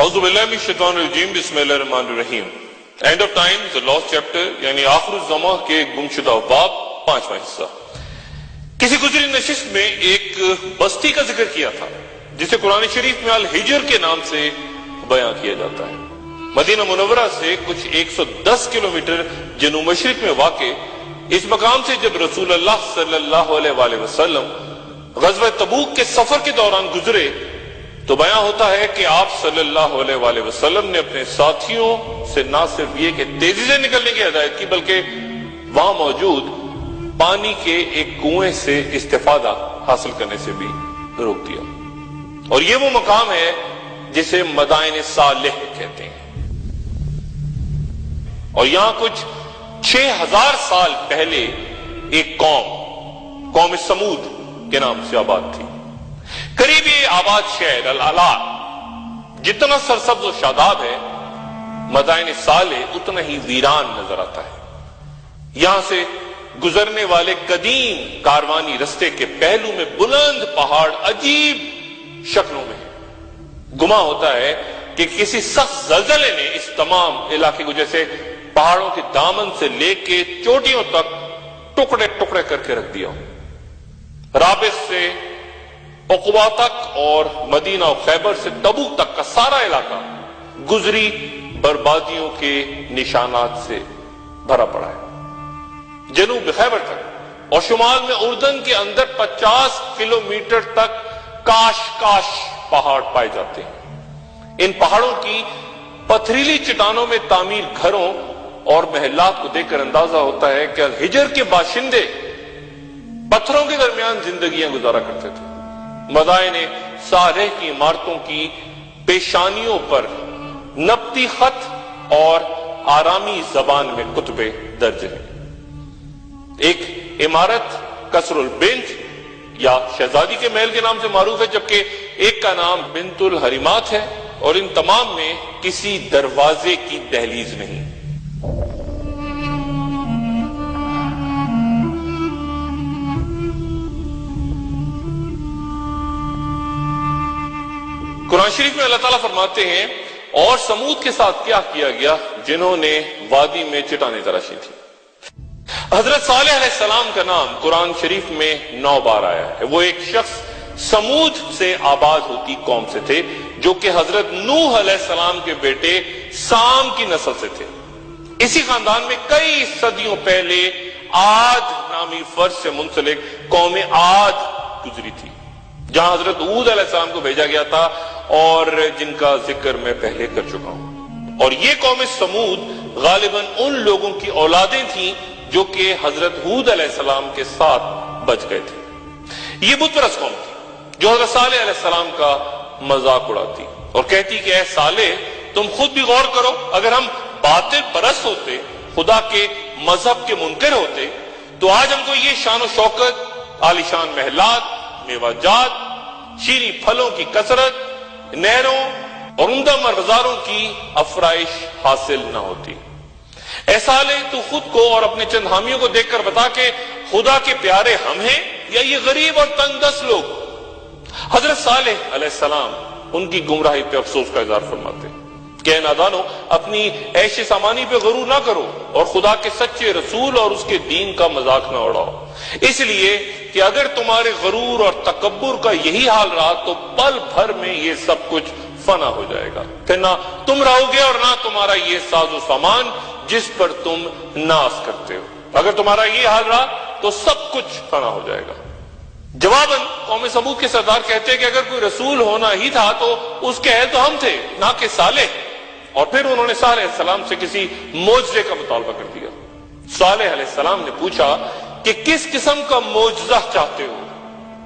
اعوذ باللہ من الشیطان الرجیم، بسم اللہ الرحمن الرحیم۔ And of time the lost chapter، یعنی آخر الزماں کے گم شدہ باب، 5واں حصہ۔ کسی گزری نشست میں ایک بستی کا ذکر کیا تھا جسے قرآن شریف میں الحجر کے نام سے بیان کیا جاتا ہے۔ مدینہ منورہ سے کچھ 110 کلومیٹر جنوب مشرق میں واقع اس مقام سے جب رسول اللہ صلی اللہ علیہ وآلہ وسلم غزوہ تبوک کے سفر کے دوران گزرے تو بیان ہوتا ہے کہ آپ صلی اللہ علیہ وآلہ وسلم نے اپنے ساتھیوں سے نہ صرف یہ کہ تیزی سے نکلنے کی ہدایت کی، بلکہ وہاں موجود پانی کے ایک کنویں سے استفادہ حاصل کرنے سے بھی روک دیا۔ اور یہ وہ مقام ہے جسے مدائن صالح کہتے ہیں، اور یہاں کچھ 6000 سال پہلے ایک قوم سمود کے نام سے آباد تھی۔ قریب یہ آباد شہر العلا جتنا سرسبز و شاداب ہے، مدائن صالح اتنا ہی ویران نظر آتا ہے۔ یہاں سے گزرنے والے قدیم کاروانی رستے کے پہلو میں بلند پہاڑ عجیب شکلوں میں ہیں۔ گمان ہوتا ہے کہ کسی سخت زلزلے نے اس تمام علاقے کو جیسے پہاڑوں کے دامن سے لے کے چوٹیوں تک ٹکڑے ٹکڑے کر کے رکھ دیا ہو۔ رابغ سے عقبہ تک اور مدینہ و خیبر سے تبوک تک کا سارا علاقہ گزری بربادیوں کے نشانات سے بھرا پڑا ہے۔ جنوب خیبر تک اور شمال میں اردن کے اندر 50 کلومیٹر تک کاش پہاڑ پائے جاتے ہیں۔ ان پہاڑوں کی پتھریلی چٹانوں میں تعمیر گھروں اور محلات کو دیکھ کر اندازہ ہوتا ہے کہ الحجر کے باشندے پتھروں کے درمیان زندگیاں گزارا کرتے تھے۔ مدائن صالح کی عمارتوں کی پیشانیوں پر نبطی خط اور آرامی زبان میں کتبے درج ہیں۔ ایک عمارت قصر البنت یا شہزادی کے محل کے نام سے معروف ہے، جبکہ ایک کا نام بنت الحریمات ہے، اور ان تمام میں کسی دروازے کی دہلیز نہیں۔ قرآن شریف میں اللہ تعالیٰ فرماتے ہیں، اور سمود کے ساتھ کیا کیا گیا جنہوں نے وادی میں چٹانیں تراشی تھی۔ حضرت صالح علیہ السلام کا نام قرآن شریف میں 9 بار آیا ہے۔ وہ ایک شخص سمود سے آباد ہوتی قوم سے تھے جو کہ حضرت نوح علیہ السلام کے بیٹے سام کی نسل سے تھے۔ اسی خاندان میں کئی صدیوں پہلے عاد نامی فرد سے منسلک قوم عاد گزری تھی، جہاں حضرت ہود علیہ السلام کو بھیجا گیا تھا اور جن کا ذکر میں پہلے کر چکا ہوں۔ اور یہ قوم سمود غالباً ان لوگوں کی اولادیں تھیں جو کہ حضرت ہود علیہ السلام کے ساتھ بچ گئے تھے۔ یہ بت پرست قوم تھی جو حضرت صالح علیہ السلام کا مذاق اڑاتی اور کہتی کہ اے صالح، تم خود بھی غور کرو، اگر ہم باطل پرست ہوتے، خدا کے مذہب کے منکر ہوتے، تو آج ہم کو یہ شان و شوکت، عالیشان محلات، میوہ جات، شیریں پھلوں کی کثرت، نہروں اور عمدہ مرغزاروں کی افرائش حاصل نہ ہوتی۔ اے صالح، تو خود کو اور اپنے چند حامیوں کو دیکھ کر بتا کہ خدا کے پیارے ہم ہیں یا یہ غریب اور تنگ دست لوگ؟ حضرت صالح علیہ السلام ان کی گمراہی پہ افسوس کا اظہار فرماتے ہیں کہ اے نادانو، اپنی عیش سامانی پہ غرور نہ کرو اور خدا کے سچے رسول اور اس کے دین کا مذاق نہ اڑاؤ، اس لیے کہ اگر تمہارے غرور اور تکبر کا یہی حال رہا تو پل بھر میں یہ سب کچھ فنا ہو جائے گا، پھر نہ تم رہو گے اور نہ تمہارا یہ ساز و سامان جس پر تم ناز کرتے ہو۔ اگر تمہارا یہ حال رہا تو سب کچھ فنا ہو جائے گا۔ جواباً قوم سمود کے سردار کہتے ہیں کہ اگر کوئی رسول ہونا ہی تھا تو اس کے اہل تو ہم تھے، نہ کہ صالح۔ اور پھر انہوں نے صالح علیہ السلام سے کسی معجزے کا مطالبہ کر دیا۔ صالح علیہ السلام نے پوچھا کہ کس قسم کا معجزہ چاہتے ہو؟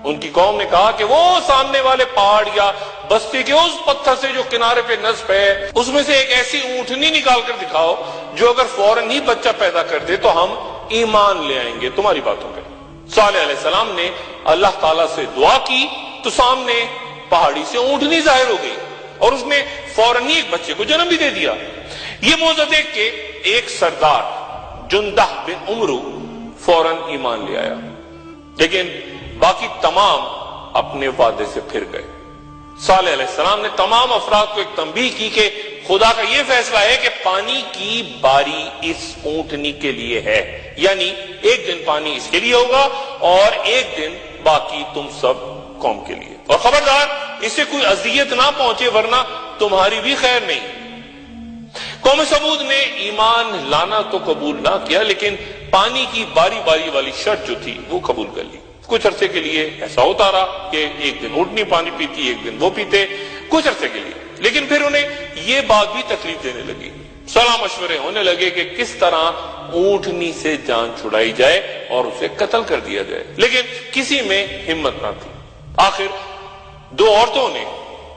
ان کی قوم نے کہا کہ وہ سامنے والے پہاڑ یا بستی کے اس پتھر سے جو کنارے پہ نصب ہے، اس میں سے ایک ایسی اونٹنی نکال کر دکھاؤ جو اگر فوراً ہی بچہ پیدا کر دے تو ہم ایمان لے آئیں گے تمہاری باتوں پہ۔ صالح علیہ السلام نے اللہ تعالیٰ سے دعا کی تو سامنے پہاڑی سے اونٹنی ظاہر ہو گئی اور اس نے فوراً ہی ایک بچے کو جنم بھی دے دیا۔ یہ معجزہ دیکھ کے ایک سردار جندہ بن عمرو فوراً ایمان لے آیا، لیکن باقی تمام اپنے وعدے سے پھر گئے۔ صالح علیہ السلام نے تمام افراد کو ایک تنبیہ کی کہ خدا کا یہ فیصلہ ہے کہ پانی کی باری اس اونٹنی کے لیے ہے، یعنی ایک دن پانی اس کے لیے ہوگا اور ایک دن باقی تم سب قوم کے لیے، اور خبردار اسے کوئی اذیت نہ پہنچے ورنہ تمہاری بھی خیر نہیں۔ قوم سمود نے ایمان لانا تو قبول نہ کیا، لیکن پانی کی باری باری والی شرط جو تھی وہ قبول کر لی۔ کچھ عرصے کے لیے ایسا ہوتا رہا کہ ایک دن اونٹنی پانی پیتی، ایک دن وہ پیتے، کچھ عرصے کے لیے، لیکن پھر انہیں یہ بات بھی تکلیف دینے لگی۔ صلاح مشورے ہونے لگے کہ کس طرح اونٹنی سے جان چھڑائی جائے اور اسے قتل کر دیا جائے، لیکن کسی میں ہمت نہ تھی۔ آخر دو عورتوں نے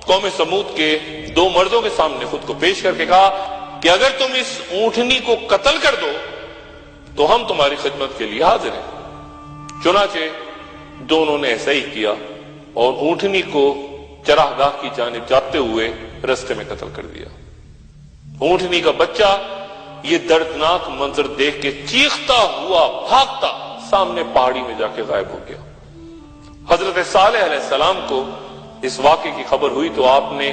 قوم سمود کے دو مردوں کے سامنے خود کو پیش کر کے کہا کہ اگر تم اس اونٹنی کو قتل کر دو تو ہم تمہاری خدمت کے لیے حاضر ہیں۔ چنانچہ دونوں نے ایسا ہی کیا اور اونٹنی کو چراگاہ کی جانب جاتے ہوئے رستے میں قتل کر دیا۔ اونٹنی کا بچہ یہ دردناک منظر دیکھ کے چیختا ہوا بھاگتا سامنے پہاڑی میں جا کے غائب ہو گیا۔ حضرت صالح علیہ السلام کو اس واقعے کی خبر ہوئی تو آپ نے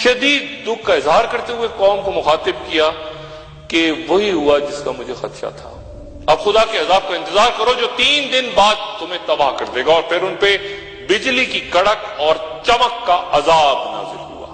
شدید دکھ کا اظہار کرتے ہوئے قوم کو مخاطب کیا کہ وہی ہوا جس کا مجھے خدشہ تھا۔ اب خدا کے عذاب کا انتظار کرو جو 3 دن بعد تمہیں تباہ کر دے گا، اور پھر ان پہ بجلی کی کڑک اور چمک کا عذاب نازل ہوا۔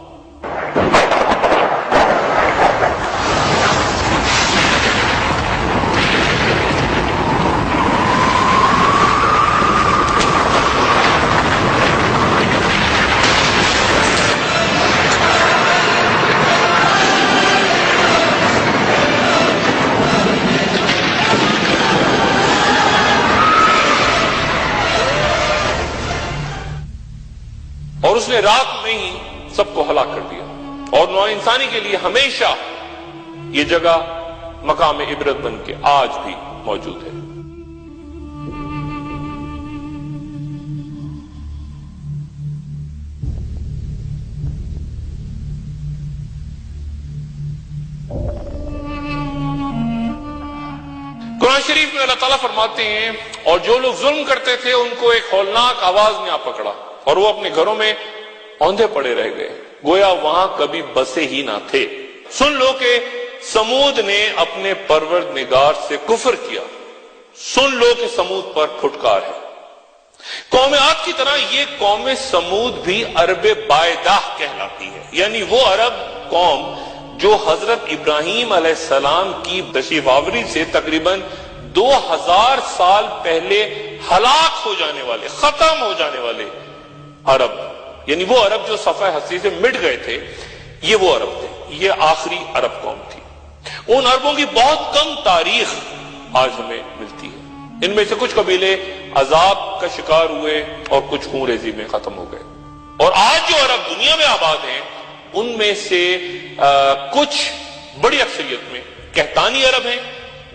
اور اس نے رات میں ہی سب کو ہلاک کر دیا، اور نوع انسانی کے لیے ہمیشہ یہ جگہ مقام عبرت بن کے آج بھی موجود ہے۔ قرآن شریف میں اللہ تعالیٰ فرماتے ہیں اور جو لوگ ظلم کرتے تھے ان کو ایک ہولناک آواز نے آ پکڑا اور وہ اپنے گھروں میں اوندھے پڑے رہ گئے، گویا وہاں کبھی بسے ہی نہ تھے۔ سن لو کہ سمود نے اپنے پروردگار سے کفر کیا، سن لو کہ سمود پر پھٹکار ہے۔ قوم عاد کی طرح یہ قوم سمود بھی عرب بائدہ کہلاتی ہے، یعنی وہ عرب قوم جو حضرت ابراہیم علیہ السلام کی تشریف آوری سے تقریباً 2000 سال پہلے ہلاک ہو جانے والے، ختم ہو جانے والے عرب، یعنی وہ عرب جو صفحہ ہستی سے مٹ گئے تھے، یہ وہ عرب تھے، یہ آخری عرب قوم تھی۔ ان عربوں کی بہت کم تاریخ آج ہمیں ملتی ہے، ان میں سے کچھ قبیلے عذاب کا شکار ہوئے اور کچھ خون ریزی میں ختم ہو گئے، اور آج جو عرب دنیا میں آباد ہیں ان میں سے کچھ بڑی اکثریت میں قحطانی عرب ہیں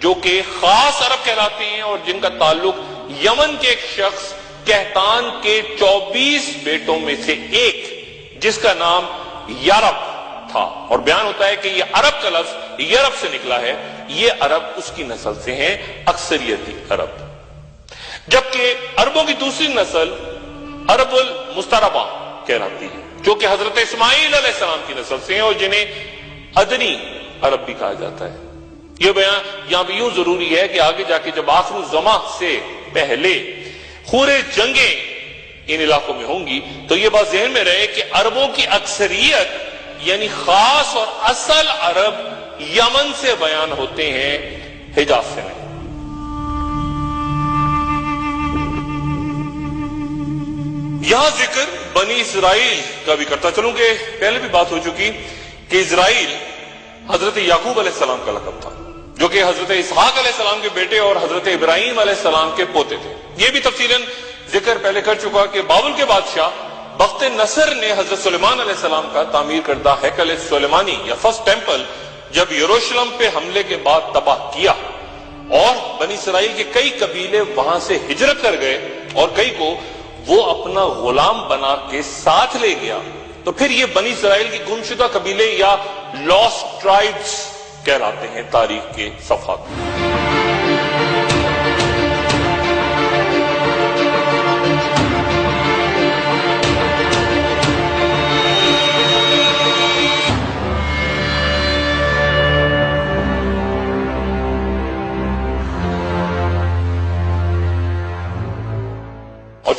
جو کہ خاص عرب کہلاتے ہیں، اور جن کا تعلق یمن کے ایک شخص قحطان کے 24 بیٹوں میں سے ایک جس کا نام یارب تھا، اور بیان ہوتا ہے کہ یہ عرب کا لفظ یرب سے نکلا ہے، یہ عرب اس کی نسل سے ہیں، اکثریتی عرب۔ جبکہ عربوں کی دوسری نسل عرب المستربہ کہلاتی ہے جو کہ حضرت اسماعیل علیہ السلام کی نسل سے ہیں اور جنہیں ادنی عرب بھی کہا جاتا ہے۔ یہ بیان یہاں بھی یوں ضروری ہے کہ آگے جا کے جب آخر الزماں سے پہلے خورے جنگیں ان علاقوں میں ہوں گی تو یہ بات ذہن میں رہے کہ عربوں کی اکثریت یعنی خاص اور اصل عرب یمن سے بیان ہوتے ہیں، حجاز سے نہیں۔ یہاں ذکر بنی اسرائیل کا بھی کرتا چلوں کہ پہلے بھی بات ہو چکی کہ اسرائیل حضرت یعقوب علیہ السلام کا لقب تھا جو کہ حضرت اسحاق علیہ السلام کے بیٹے اور حضرت ابراہیم علیہ السلام کے پوتے تھے۔ یہ بھی تفصیلاً ذکر پہلے کر چکا کہ بابل کے بادشاہ بخت نصر نے حضرت سلیمان علیہ السلام کا تعمیر کردہ ہیکل سلیمانی یا فرسٹ ٹیمپل جب یروشلم پہ حملے کے بعد تباہ کیا اور بنی اسرائیل کے کئی قبیلے وہاں سے ہجرت کر گئے اور کئی کو وہ اپنا غلام بنا کے ساتھ لے گیا، تو پھر یہ بنی اسرائیل کی گمشدہ قبیلے یا لاسٹ ٹرائبز کہلاتے ہیں تاریخ کے صفحات میں۔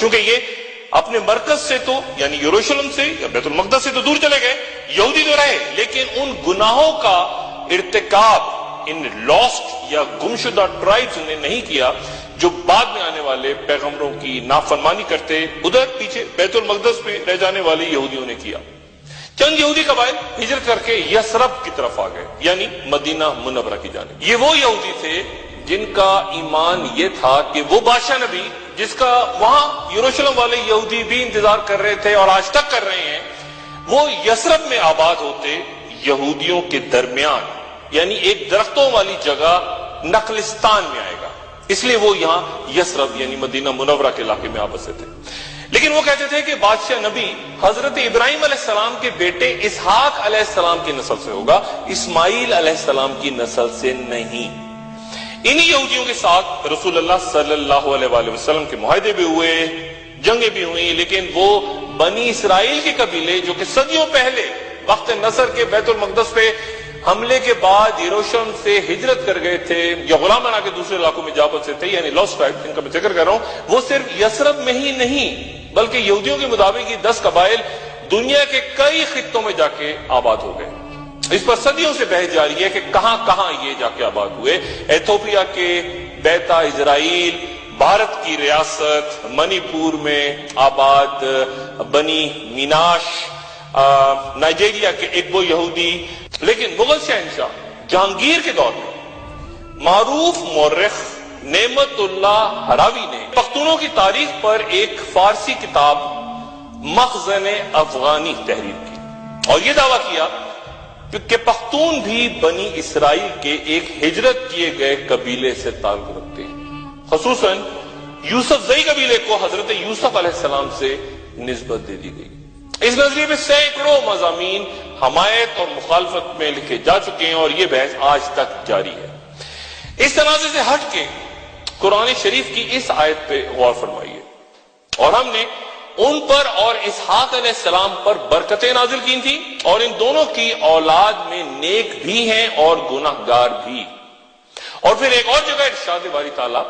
چونکہ یہ اپنے مرکز سے تو یعنی یروشلم سے یا بیت المقدس سے تو دور چلے گئے، یہودی تو رہے، لیکن ان گناہوں کا ارتکاب ان لاسٹ یا گمشدہ ٹرائبز نے نہیں کیا جو بعد میں آنے والے پیغمبروں کی نافرمانی کرتے ادھر پیچھے بیت المقدس میں رہ جانے والے یہودیوں نے کیا۔ چند یہودی قبائل ہجرت کر کے یثرب کی طرف آ گئے، یعنی مدینہ منورہ کی جانب۔ یہ وہ یہودی تھے جن کا ایمان یہ تھا کہ وہ بادشاہ نبی جس کا وہاں یروشلم والے یہودی بھی انتظار کر رہے تھے اور آج تک کر رہے ہیں، وہ یثرب میں آباد ہوتے یہودیوں کے درمیان، یعنی ایک درختوں والی جگہ نخلستان میں آئے گا، اس لیے وہ یہاں یثرب یعنی مدینہ منورہ کے علاقے میں آباد تھے۔ لیکن وہ کہتے تھے کہ بادشاہ نبی حضرت ابراہیم علیہ السلام کے بیٹے اسحاق علیہ السلام کی نسل سے ہوگا، اسماعیل علیہ السلام کی نسل سے نہیں۔ انہی یہودیوں کے ساتھ رسول اللہ صلی اللہ علیہ وآلہ وسلم کے معاہدے بھی ہوئے، جنگیں بھی ہوئیں، لیکن وہ بنی اسرائیل کے قبیلے جو کہ صدیوں پہلے وقت نصر کے بیت المقدس پہ حملے کے بعد یروشلم سے ہجرت کر گئے تھے یا غلام بنا کے دوسرے علاقوں میں جا بسے تھے، یعنی لاسٹ ٹرائب جن کا میں ذکر کر رہا ہوں، وہ صرف یثرب میں ہی نہیں بلکہ یہودیوں کے مطابق یہ 10 قبائل دنیا کے کئی خطوں میں جا کے آباد ہو گئے۔ اس پر صدیوں سے بحث جاری ہے کہ کہاں کہاں یہ جا کے آباد ہوئے۔ ایتھوپیا کے بیتا اسرائیل، بھارت کی ریاست منی پور میں آباد بنی میناش، نائجیریا کے ایگبو یہودی۔ لیکن مغل شہنشاہ جہانگیر کے دور میں معروف مورخ نعمت اللہ ہراوی نے پختونوں کی تاریخ پر ایک فارسی کتاب مخزن افغانی تحریر کی اور یہ دعویٰ کیا کہ پختون بھی بنی اسرائیل کے ایک ہجرت کیے گئے قبیلے سے تعلق رکھتے ہیں، خصوصاً یوسف زئی قبیلے کو حضرت یوسف علیہ السلام سے نسبت دے دی گئی۔ اس نظریے میں سینکڑوں مضامین حمایت اور مخالفت میں لکھے جا چکے ہیں اور یہ بحث آج تک جاری ہے۔ اس تنازع سے ہٹ کے قرآن شریف کی اس آیت پہ غور فرمائیے، اور ہم نے ان پر اور اسحاق علیہ السلام پر برکتیں نازل کی تھی، اور ان دونوں کی اولاد میں نیک بھی ہیں اور گناہگار بھی۔ اور پھر ایک اور جگہ ارشاد باری تعالیٰ،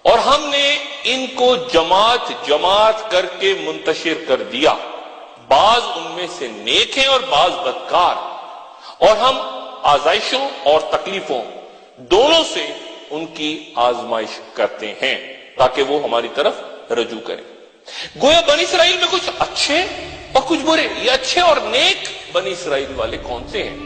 اور ہم نے ان کو جماعت جماعت کر کے منتشر کر دیا، بعض ان میں سے نیک ہیں اور بعض بدکار، اور ہم آزائشوں اور تکلیفوں دونوں سے ان کی آزمائش کرتے ہیں تاکہ وہ ہماری طرف رجوع کریں۔ گویا بنی اسرائیل میں کچھ اچھے اور کچھ برے، یہ اچھے اور نیک بنی اسرائیل والے کون سے ہیں؟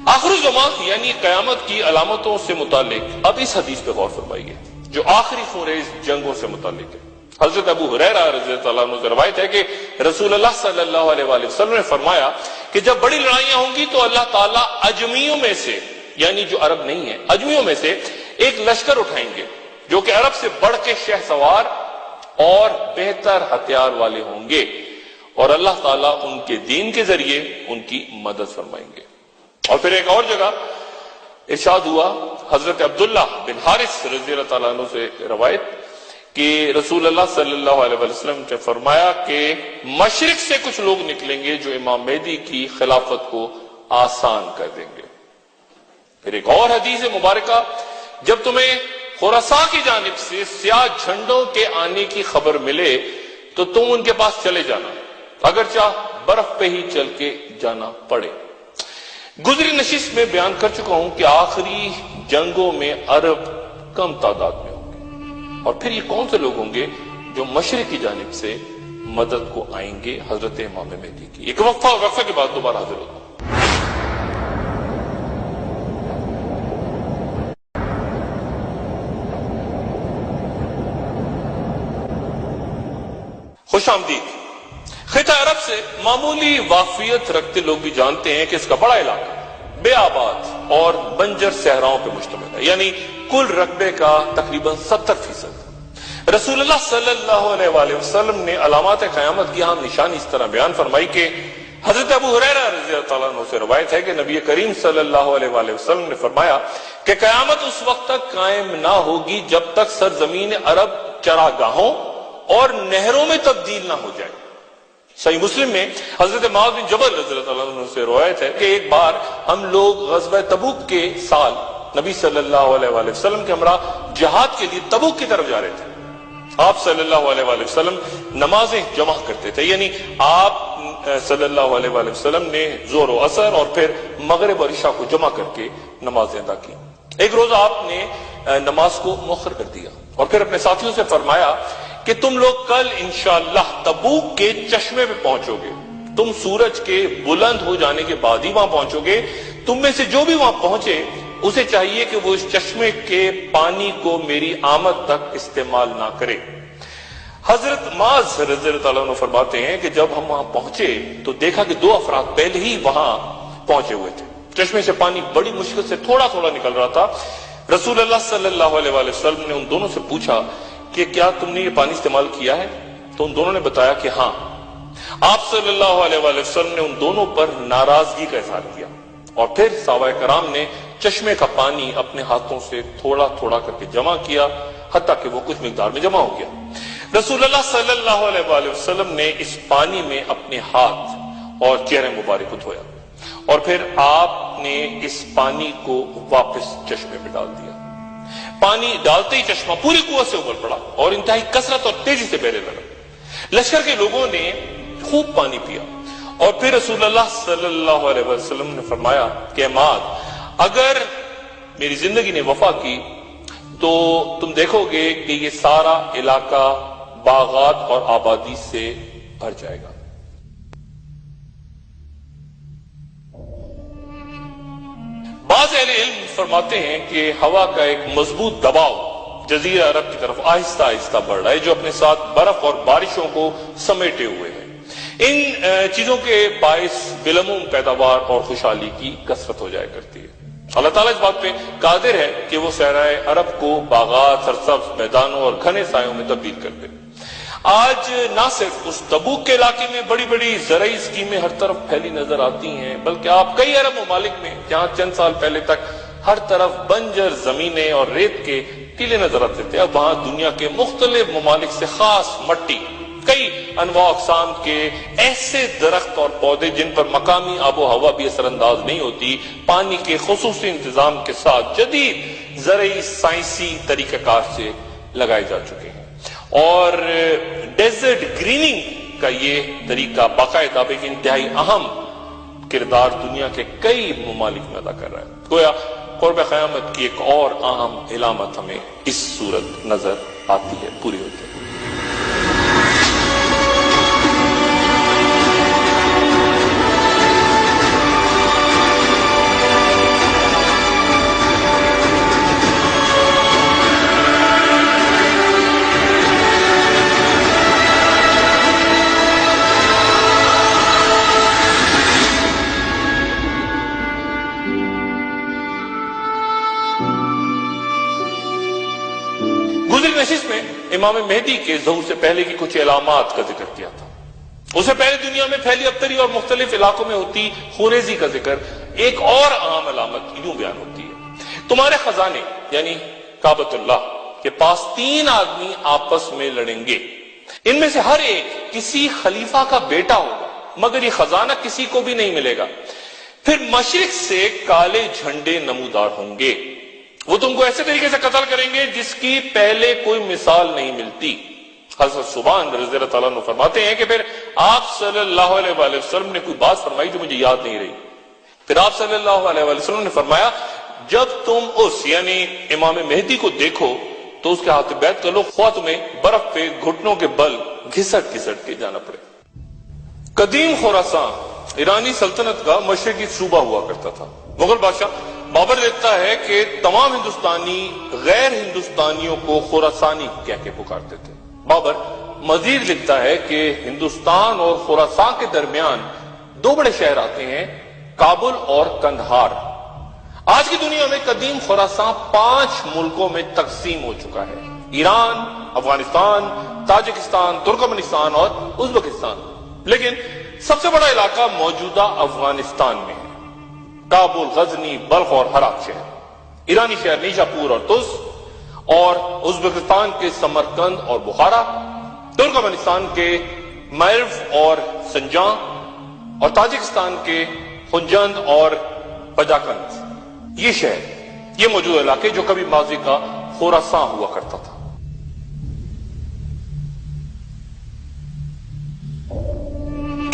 آخر الزمان یعنی قیامت کی علامتوں سے متعلق اب اس حدیث پہ غور فرمائیے جو آخری خونریز جنگوں سے متعلق ہے۔ حضرت ابو ہریرہ رضی اللہ عنہ سے روایت ہے کہ رسول اللہ صلی اللہ علیہ وآلہ وسلم نے فرمایا کہ جب بڑی لڑائیاں ہوں گی تو اللہ تعالیٰ اجمیوں میں سے، یعنی جو عرب نہیں ہیں، اجمیوں میں سے ایک لشکر اٹھائیں گے جو کہ عرب سے بڑھ کے شہ سوار اور بہتر ہتھیار والے ہوں گے، اور اللہ تعالیٰ ان کے دین کے ذریعے ان کی مدد فرمائیں گے۔ اور پھر ایک اور جگہ ارشاد ہوا، حضرت عبداللہ بن حارث رضی اللہ تعالیٰ عنہ سے روایت کہ رسول اللہ صلی اللہ علیہ وسلم نے فرمایا کہ مشرق سے کچھ لوگ نکلیں گے جو امام مہدی کی خلافت کو آسان کر دیں گے۔ پھر ایک اور حدیث مبارکہ، جب تمہیں خراساں کی جانب سے سیاہ جھنڈوں کے آنے کی خبر ملے تو تم ان کے پاس چلے جانا، اگرچہ برف پہ ہی چل کے جانا پڑے۔ گزری نشست میں بیان کر چکا ہوں کہ آخری جنگوں میں عرب کم تعداد میں ہوں گے، اور پھر یہ کون سے لوگ ہوں گے جو مشرق کی جانب سے مدد کو آئیں گے حضرت امام مہدی کی۔ ایک وقفہ کے بعد دوبارہ حاضر ہوتا ہوں۔ خوش آمدید۔ خطہ عرب سے معمولی واقفیت رکھتے لوگ بھی جانتے ہیں کہ اس کا بڑا علاقہ بے آباد اور بنجر صحراؤں پہ مشتمل ہے، یعنی کل رقبے کا تقریباً 70%۔ رسول اللہ صلی اللہ علیہ وآلہ وسلم نے علامات قیامت کی اہم نشانی اس طرح بیان فرمائی کہ حضرت ابو ہریرہ رضی اللہ عنہ سے روایت ہے کہ نبی کریم صلی اللہ علیہ وآلہ وسلم نے فرمایا کہ قیامت اس وقت تک قائم نہ ہوگی جب تک سرزمین عرب چراگاہوں اور نہروں میں تبدیل نہ ہو جائے۔ صحیح مسلم میں حضرت معاذ بن جبل رضی اللہ عنہ سے روایت ہے کہ ایک بار ہم لوگ غزوہ تبوک کے سال نبی صلی اللہ علیہ وآلہ وسلم کے ہمراہ جہاد کے لیے تبوک کی طرف جا رہے تھے۔ آپ صلی اللہ علیہ وآلہ وسلم نمازیں جمع کرتے تھے، یعنی آپ صلی اللہ علیہ وآلہ وسلم نے ظہر و عصر اور پھر مغرب اور عشاء کو جمع کر کے نمازیں ادا کی۔ ایک روز آپ نے نماز کو مؤخر کر دیا اور پھر اپنے ساتھیوں سے فرمایا کہ تم لوگ کل انشاءاللہ تبوک کے چشمے پہ پہنچو گے، تم سورج کے بلند ہو جانے کے بعد ہی وہاں پہنچو گے، تم میں سے جو بھی وہاں پہنچے اسے چاہیے کہ وہ اس چشمے کے پانی کو میری آمد تک استعمال نہ کرے۔ حضرت معاذ رضی اللہ عنہ فرماتے ہیں کہ جب ہم وہاں پہنچے تو دیکھا کہ دو افراد پہلے ہی وہاں پہنچے ہوئے تھے، چشمے سے پانی بڑی مشکل سے تھوڑا تھوڑا نکل رہا تھا۔ رسول اللہ صلی اللہ علیہ وآلہ وسلم نے ان دونوں سے پوچھا کہ کیا تم نے یہ پانی استعمال کیا ہے؟ تو ان دونوں نے بتایا کہ ہاں۔ آپ صلی اللہ علیہ وآلہ وسلم نے ان دونوں پر ناراضگی کا اظہار کیا اور پھر صحابہ کرام نے چشمے کا پانی اپنے ہاتھوں سے تھوڑا تھوڑا کر کے جمع کیا، حتیٰ کہ وہ کچھ مقدار میں جمع ہو گیا۔ رسول اللہ صلی اللہ علیہ وآلہ وسلم نے اس پانی میں اپنے ہاتھ اور چہرے مبارک کو دھویا اور پھر آپ نے اس پانی کو واپس چشمے میں ڈال دیا۔ پانی ڈالتے ہی چشمہ پوری قوت سے ابل پڑا اور انتہائی کثرت اور تیزی سے بہنے لگا۔ لشکر کے لوگوں نے خوب پانی پیا اور پھر رسول اللہ صلی اللہ علیہ وسلم نے فرمایا کہ معاذ، اگر میری زندگی نے وفا کی تو تم دیکھو گے کہ یہ سارا علاقہ باغات اور آبادی سے بھر جائے گا۔ بعض اہل علم فرماتے ہیں کہ ہوا کا ایک مضبوط دباؤ جزیرہ عرب کی طرف آہستہ آہستہ بڑھ رہا ہے، جو اپنے ساتھ برف اور بارشوں کو سمیٹے ہوئے ہے۔ ان چیزوں کے باعث بالعموم پیداوار اور خوشحالی کی کثرت ہو جائے کرتی ہے۔ اللہ تعالیٰ اس بات پہ قادر ہے کہ وہ صحرائے عرب کو باغات، سرسبز میدانوں اور گھنے سایوں میں تبدیل کر دے۔ آج نہ صرف اس تبوک کے علاقے میں بڑی بڑی زرعی اسکیمیں ہر طرف پھیلی نظر آتی ہیں، بلکہ آپ کئی عرب ممالک میں جہاں چند سال پہلے تک ہر طرف بنجر زمینیں اور ریت کے ٹیلے نظر آتے تھے، اب وہاں دنیا کے مختلف ممالک سے خاص مٹی، کئی انواع اقسام کے ایسے درخت اور پودے جن پر مقامی آب و ہوا بھی اثر انداز نہیں ہوتی، پانی کے خصوصی انتظام کے ساتھ جدید زرعی سائنسی طریقہ کار سے لگائے جا چکے ہیں۔ اور ڈیزرٹ گریننگ کا یہ طریقہ باقاعدہ ایک انتہائی اہم کردار دنیا کے کئی ممالک میں ادا کر رہا ہے۔ گویا قرب قیامت کی ایک اور اہم علامت ہمیں اس صورت نظر آتی ہے، پوری ہوتی ہے۔ نشست میں امام مہدی کے ظہور سے پہلے کی کچھ علامات کا ذکر کیا تھا۔ اس سے پہلے دنیا میں پھیلی ابتری اور مختلف علاقوں میں ہوتی خوریزی کا ذکر ایک اور عام علامت یوں بیان ہوتی ہے، تمہارے خزانے یعنی کعبۃ اللہ کے پاس 3 آدمی آپس میں لڑیں گے، ان میں سے ہر ایک کسی خلیفہ کا بیٹا ہوگا، مگر یہ خزانہ کسی کو بھی نہیں ملے گا۔ پھر مشرق سے کالے جھنڈے نمودار ہوں گے، وہ تم کو ایسے طریقے سے قتل کریں گے جس کی پہلے کوئی مثال نہیں ملتی۔ حضرت سبحان رضی اللہ تعالیٰ عنہ فرماتے ہیں کہ پھر آپ صلی اللہ علیہ وآلہ وسلم نے کوئی بات فرمائی جو مجھے یاد نہیں رہی۔ پھر آپ صلی اللہ علیہ وآلہ وسلم نے فرمایا جب تم اس یعنی امام مہدی کو دیکھو تو اس کے ہاتھ بیعت کر لو، خواہ تمہیں برف پہ گھٹنوں کے بل گھسٹ گھسٹ کے جانا پڑے۔ قدیم خراسان ایرانی سلطنت کا مشرقی صوبہ ہوا کرتا تھا۔ مغل بادشاہ بابر لکھتا ہے کہ تمام ہندوستانی غیر ہندوستانیوں کو خراسانی کہہ کے پکارتے تھے۔ بابر مزید لکھتا ہے کہ ہندوستان اور خراسان کے درمیان 2 بڑے شہر آتے ہیں، کابل اور کندہار۔ آج کی دنیا میں قدیم خراسان 5 ملکوں میں تقسیم ہو چکا ہے، ایران، افغانستان، تاجکستان، ترکمنستان اور ازبکستان، لیکن سب سے بڑا علاقہ موجودہ افغانستان میں ہے۔ کابل، غزنی، بلخ اور ہرات شہر، ایرانی شہر نیشا پور اور تز، اور ازبکستان کے سمرقند اور بخارا، ترکمنستان کے مرو اور سنجان، اور تاجکستان کے خنجند اور پجاکند۔ یہ شہر، یہ موجودہ علاقے جو کبھی ماضی کا خراسان ہوا کرتا تھا۔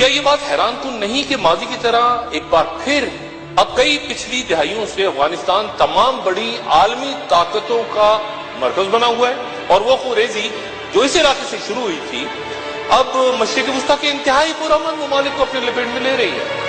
کیا یہ بات حیران کن نہیں کہ ماضی کی طرح ایک بار پھر اب کئی پچھلی دہائیوں سے افغانستان تمام بڑی عالمی طاقتوں کا مرکز بنا ہوا ہے، اور وہ خوریزی جو اس علاقے سے شروع ہوئی تھی اب مشرق وسطیٰ کے انتہائی پرامن ممالک کو اپنے لپیٹ میں لے رہی ہے۔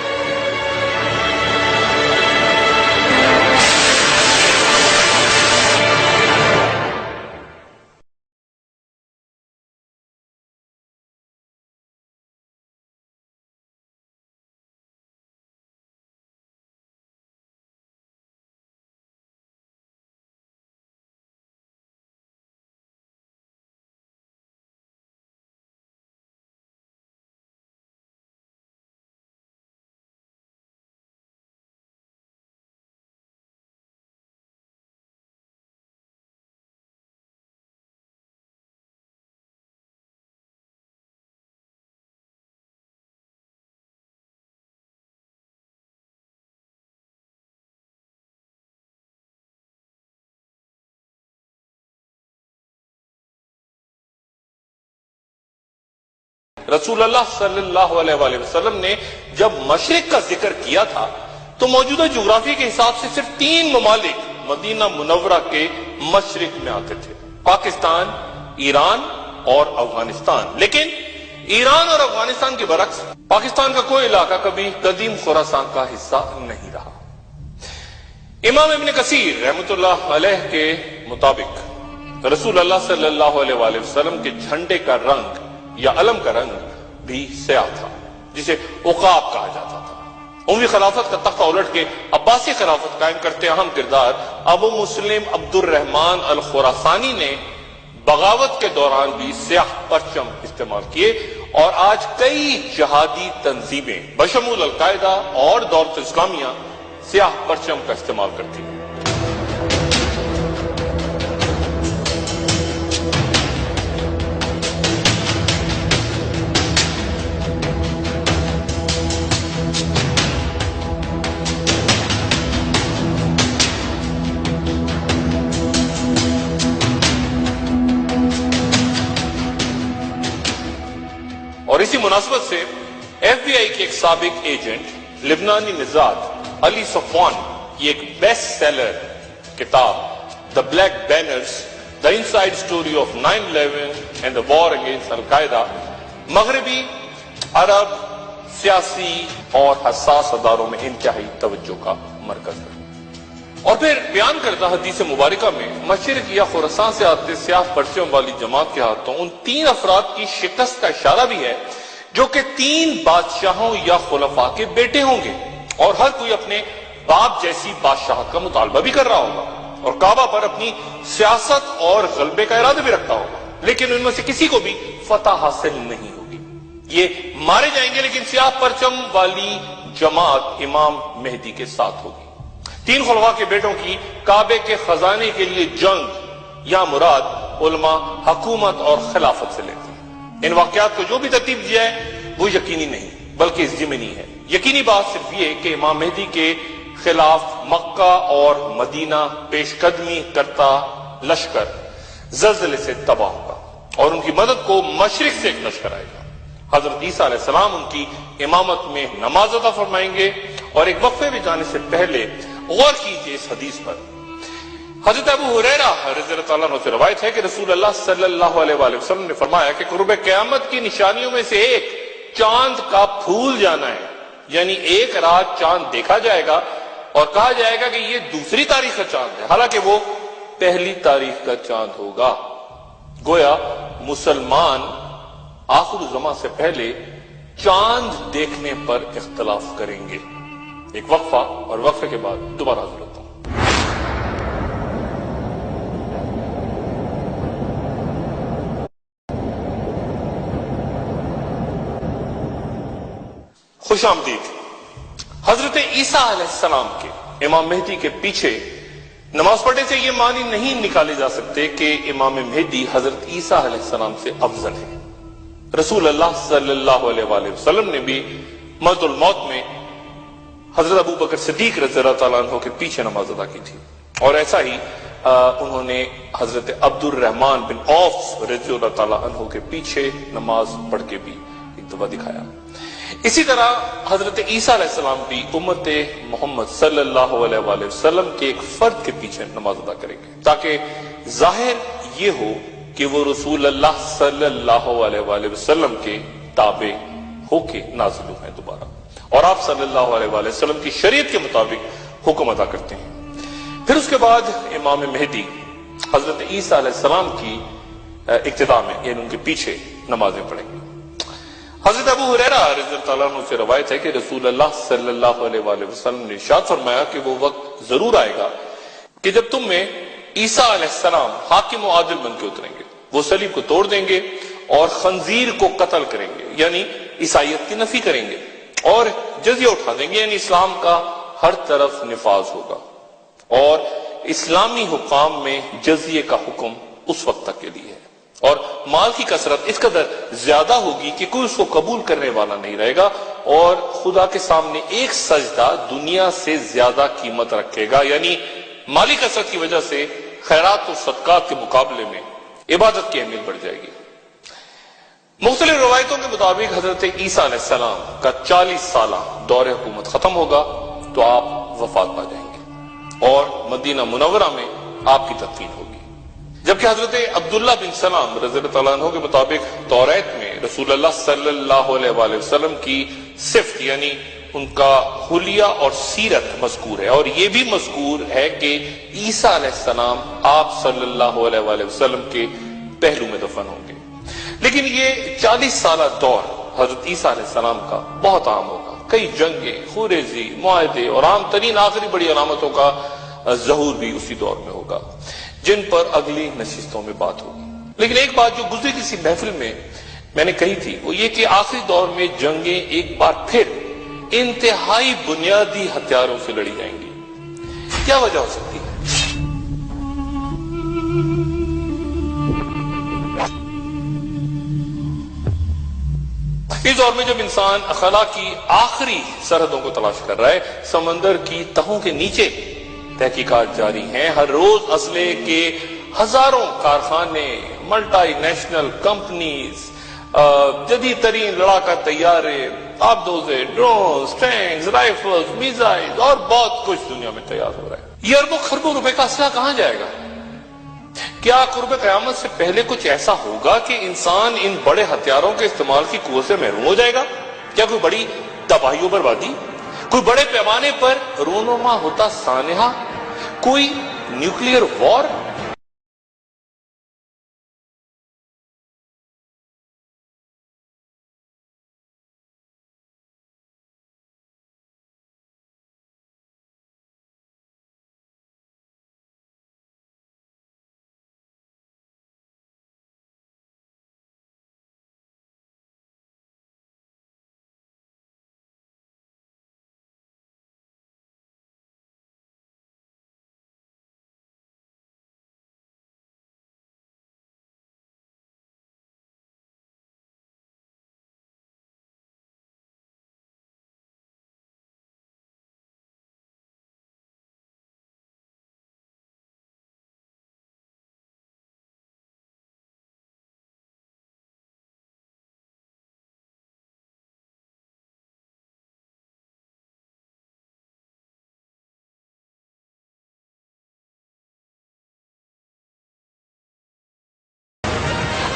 رسول اللہ صلی اللہ علیہ وآلہ وسلم نے جب مشرق کا ذکر کیا تھا تو موجودہ جغرافی کے حساب سے صرف 3 ممالک مدینہ منورہ کے مشرق میں آتے تھے: پاکستان، ایران اور افغانستان۔ لیکن ایران اور افغانستان کے برعکس پاکستان کا کوئی علاقہ کبھی قدیم خراسان کا حصہ نہیں رہا۔ امام ابن کثیر رحمۃ اللہ علیہ کے مطابق رسول اللہ صلی اللہ علیہ وآلہ وسلم کے جھنڈے کا رنگ یا علم کا رنگ بھی سیاہ تھا، جسے عقاب کہا جاتا تھا۔ اموی خلافت کا تختہ الٹ کے عباسی خلافت قائم کرتے اہم کردار ابو مسلم عبد الرحمن الخراسانی نے بغاوت کے دوران بھی سیاہ پرچم استعمال کیے، اور آج کئی جہادی تنظیمیں بشمول القاعدہ اور دولت اسلامیہ سیاہ پرچم کا استعمال کرتی ہیں۔ اور اسی مناسبت سے ایف بی آئی کے ایک سابق ایجنٹ لبنانی نژاد علی صفوان کی ایک بیسٹ سیلر کتاب the black banners the inside story of 9/11 and the war against al Qaeda مغربی عرب سیاسی اور حساس اداروں میں انتہائی توجہ کا مرکز ہے۔ اور پھر بیان کردہ حدیث مبارکہ میں مشرق یا خراسان سے آتے سیاہ پرچم والی جماعت کے ہاتھوں ان 3 افراد کی شکست کا اشارہ بھی ہے جو کہ 3 بادشاہوں یا خلفاء کے بیٹے ہوں گے، اور ہر کوئی اپنے باپ جیسی بادشاہت کا مطالبہ بھی کر رہا ہوگا، اور کعبہ پر اپنی سیاست اور غلبے کا ارادہ بھی رکھتا ہوگا، لیکن ان میں سے کسی کو بھی فتح حاصل نہیں ہوگی۔ یہ مارے جائیں گے، لیکن سیاہ پرچم والی جماعت امام مہدی کے ساتھ ہوگی۔ 3 خلفاء کے بیٹوں کی کعبے کے خزانے کے لیے جنگ یا مراد علماء حکومت اور خلافت سے لیتے ہیں۔ ان واقعات کو جو بھی ترتیب دیا ہے وہ یقینی نہیں بلکہ ضمنی ہے۔ یقینی بات صرف یہ کہ امام مہدی کے خلاف مکہ اور مدینہ پیش قدمی کرتا لشکر زلزلے سے تباہ ہوگا، اور ان کی مدد کو مشرق سے ایک لشکر آئے گا۔ حضرت عیسیٰ علیہ السلام ان کی امامت میں نماز عطا فرمائیں گے۔ اور ایک وقفے میں جانے سے پہلے غور کیجئے اس حدیث پر۔ حضرت ابو ہریرہ رضی اللہ تعالیٰ عنہ سے روایت ہے کہ رسول اللہ صلی اللہ علیہ وآلہ وسلم نے فرمایا کہ قرب قیامت کی نشانیوں میں سے ایک چاند کا پھول جانا ہے، یعنی ایک رات چاند دیکھا جائے گا اور کہا جائے گا کہ یہ دوسری تاریخ کا چاند ہے، حالانکہ وہ پہلی تاریخ کا چاند ہوگا۔ گویا مسلمان آخر الزمان سے پہلے چاند دیکھنے پر اختلاف کریں گے۔ ایک وقفہ، اور وقفے کے بعد دوبارہ حاضر ہوتا ہوں۔ خوش آمدید۔ حضرت عیسیٰ علیہ السلام کے امام مہدی کے پیچھے نماز پڑھنے سے یہ معنی نہیں نکالے جا سکتے کہ امام مہدی حضرت عیسیٰ علیہ السلام سے افضل ہے۔ رسول اللہ صلی اللہ علیہ وآلہ وسلم نے بھی مرد الموت میں حضرت ابو بکر صدیق رضی اللہ تعالیٰ عنہ کے پیچھے نماز ادا کی تھی، اور ایسا ہی انہوں نے حضرت عبد الرحمن بن عوف رضی اللہ تعالیٰ عنہ کے پیچھے نماز پڑھ کے بھی ایک دفعہ دکھایا۔ اسی طرح حضرت عیسیٰ علیہ السلام بھی امت محمد صلی اللہ علیہ وآلہ وسلم کے ایک فرد کے پیچھے نماز ادا کریں گے، تاکہ ظاہر یہ ہو کہ وہ رسول اللہ صلی اللہ علیہ وآلہ وسلم کے تابع ہو کے نازل ہوئے ہیں دوبارہ، اور آپ صلی اللہ علیہ وآلہ وسلم کی شریعت کے مطابق حکم ادا کرتے ہیں۔ پھر اس کے بعد امام مہدی حضرت عیسیٰ علیہ السلام کی اقتداء میں، یعنی ان کے پیچھے نمازیں پڑھیں گے۔ حضرت ابو ہریرہ رضی اللہ عنہ سے روایت ہے کہ رسول اللہ صلی اللہ علیہ وآلہ وسلم نے ارشاد فرمایا کہ وہ وقت ضرور آئے گا کہ جب تم میں عیسیٰ علیہ السلام حاکم و عادل بن کے اتریں گے، وہ صلیب کو توڑ دیں گے اور خنزیر کو قتل کریں گے، یعنی عیسائیت کی نفی کریں گے، اور جزیہ اٹھا دیں گے، یعنی اسلام کا ہر طرف نفاذ ہوگا، اور اسلامی حکام میں جزیے کا حکم اس وقت تک کے لیے ہے، اور مال کی کثرت اس قدر زیادہ ہوگی کہ کوئی اس کو قبول کرنے والا نہیں رہے گا، اور خدا کے سامنے ایک سجدہ دنیا سے زیادہ قیمت رکھے گا، یعنی مالی کثرت کی وجہ سے خیرات و صدقات کے مقابلے میں عبادت کی اہمیت بڑھ جائے گی۔ مختلف روایتوں کے مطابق حضرت عیسیٰ علیہ السلام کا 40 سالہ دور حکومت ختم ہوگا تو آپ وفات پا جائیں گے، اور مدینہ منورہ میں آپ کی تدفین ہوگی، جبکہ حضرت عبداللہ بن سلام رضی اللہ عنہ کے مطابق توریت میں رسول اللہ صلی اللہ علیہ وآلہ وسلم کی صفت، یعنی ان کا حلیہ اور سیرت مذکور ہے، اور یہ بھی مذکور ہے کہ عیسیٰ علیہ السلام آپ صلی اللہ علیہ وآلہ وسلم کے پہلو میں دفن ہوں گے۔ لیکن یہ 40 سالہ دور حضرت عیسیٰ علیہ السلام کا بہت عام ہوگا، کئی جنگیں، خوریزی، معاہدے اور عام ترین آخری بڑی علامتوں کا ظہور بھی اسی دور میں ہوگا، جن پر اگلی نشستوں میں بات ہوگی۔ لیکن ایک بات جو گزری کسی محفل میں نے کہی تھی، وہ یہ کہ آخری دور میں جنگیں ایک بار پھر انتہائی بنیادی ہتھیاروں سے لڑی جائیں گی۔ کیا وجہ ہو سکتی ہے؟ اس دور میں جب انسان خلا کی آخری سرحدوں کو تلاش کر رہا ہے، سمندر کی تہوں کے نیچے تحقیقات جاری ہیں، ہر روز اسلحے کے ہزاروں کارخانے، ملٹی نیشنل کمپنیز، جدید ترین لڑاکا طیارے، آبدوزے، ڈرونز، ٹینکس، رائفلز، میزائل اور بہت کچھ دنیا میں تیار ہو رہا ہے۔ یہ اربوں خربوں روپے کا اسلحہ کہاں جائے گا؟ کیا قرب قیامت سے پہلے کچھ ایسا ہوگا کہ انسان ان بڑے ہتھیاروں کے استعمال کی قوت سے محروم ہو جائے گا؟ کیا کوئی بڑی تباہی و بربادی، کوئی بڑے پیمانے پر رونما ہوتا سانحہ، کوئی نیوکلیئر وار؟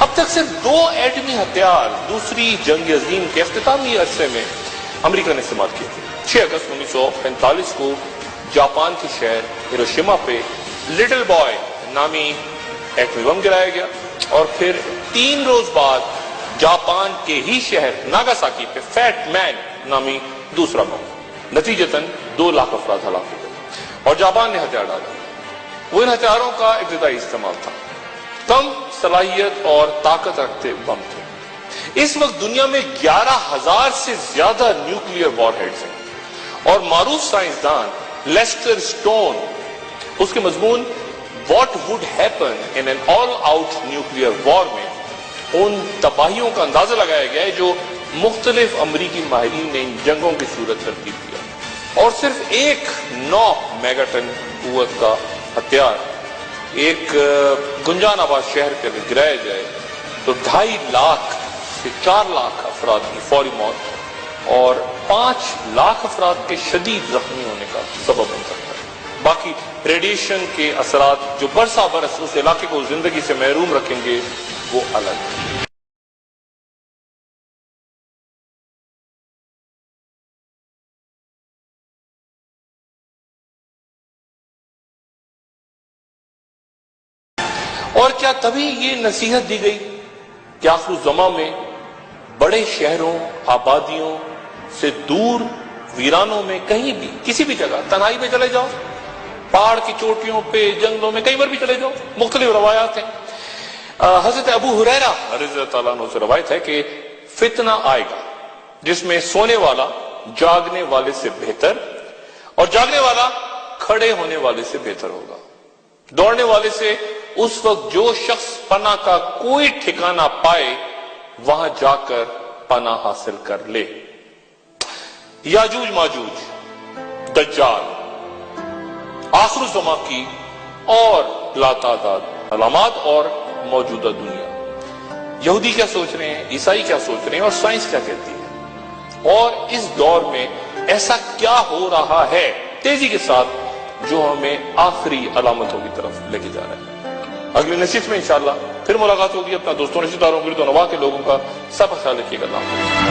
اب تک صرف 2 ایٹمی ہتھیار دوسری جنگ عظیم کے اختتامی عرصے میں امریکہ نے استعمال کیے تھے۔ 6 اگست 1945 کو جاپان کے شہر ہیروشیما پہ لٹل بوائے نامی ایٹمی بم گرایا گیا، اور پھر 3 روز بعد جاپان کے ہی شہر ناگاساکی پہ فیٹ مین نامی دوسرا بم، نتیجتاً 2 لاکھ افراد ہلاک ہو گئے، اور جاپان نے ہتھیار ڈالا۔ وہ ان ہتھیاروں کا ابتدائی استعمال تھا، کم صلاحیت اور طاقت رکھتے بم تھے۔ اس وقت دنیا میں 11,000 سے زیادہ نیوکلیئر وار ہیڈز ہیں، اور معروف سائنسدان لیسٹر سٹون اس کے مضمون what would happen in an all out nuclear war میں ان تباہیوں کا اندازہ لگایا گیا ہے جو مختلف امریکی ماہرین نے ان جنگوں کی صورت ترتیب کیا، اور صرف ایک 9 میگا ٹن قوت کا ہتھیار ایک گنجان آباد شہر کے اندر گرایا جائے تو 2.5 لاکھ سے 4 لاکھ افراد کی فوری موت اور 5 لاکھ افراد کے شدید زخمی ہونے کا سبب بن سکتا ہے۔ باقی ریڈیشن کے اثرات جو برسا برس اس علاقے کو زندگی سے محروم رکھیں گے وہ الگ ہے۔ اور کیا تبھی یہ نصیحت دی گئی کہ آخر الزماں میں بڑے شہروں آبادیوں سے دور ویرانوں میں کہیں بھی کسی بھی جگہ تنہائی پہ چلے جاؤ، پہاڑ کی چوٹیوں پہ جنگلوں میں کہیں پر بھی چلے جاؤ؟ مختلف روایات ہیں۔ حضرت ابو ہریرہ رضی اللہ تعالیٰ عنہ سے روایت ہے کہ فتنہ آئے گا جس میں سونے والا جاگنے والے سے بہتر اور جاگنے والا کھڑے ہونے والے سے بہتر ہوگا۔ دوڑنے والے سے اس وقت جو شخص پناہ کا کوئی ٹھکانہ پائے وہاں جا کر پناہ حاصل کر لے۔ یاجوج ماجوج، دجال، آخر الزماں کی اور لاتعداد علامات اور موجودہ دنیا، یہودی کیا سوچ رہے ہیں، عیسائی کیا سوچ رہے ہیں اور سائنس کیا کہتی ہے، اور اس دور میں ایسا کیا ہو رہا ہے تیزی کے ساتھ جو ہمیں آخری علامتوں کی طرف لے کے جا رہا ہے۔ اگلی نشست میں انشاءاللہ پھر ملاقات ہوگی۔ اپنا دوستوں رشتہ داروں گرد و نواح کے لوگوں کا سب خیال رکھیے گا۔ اللہ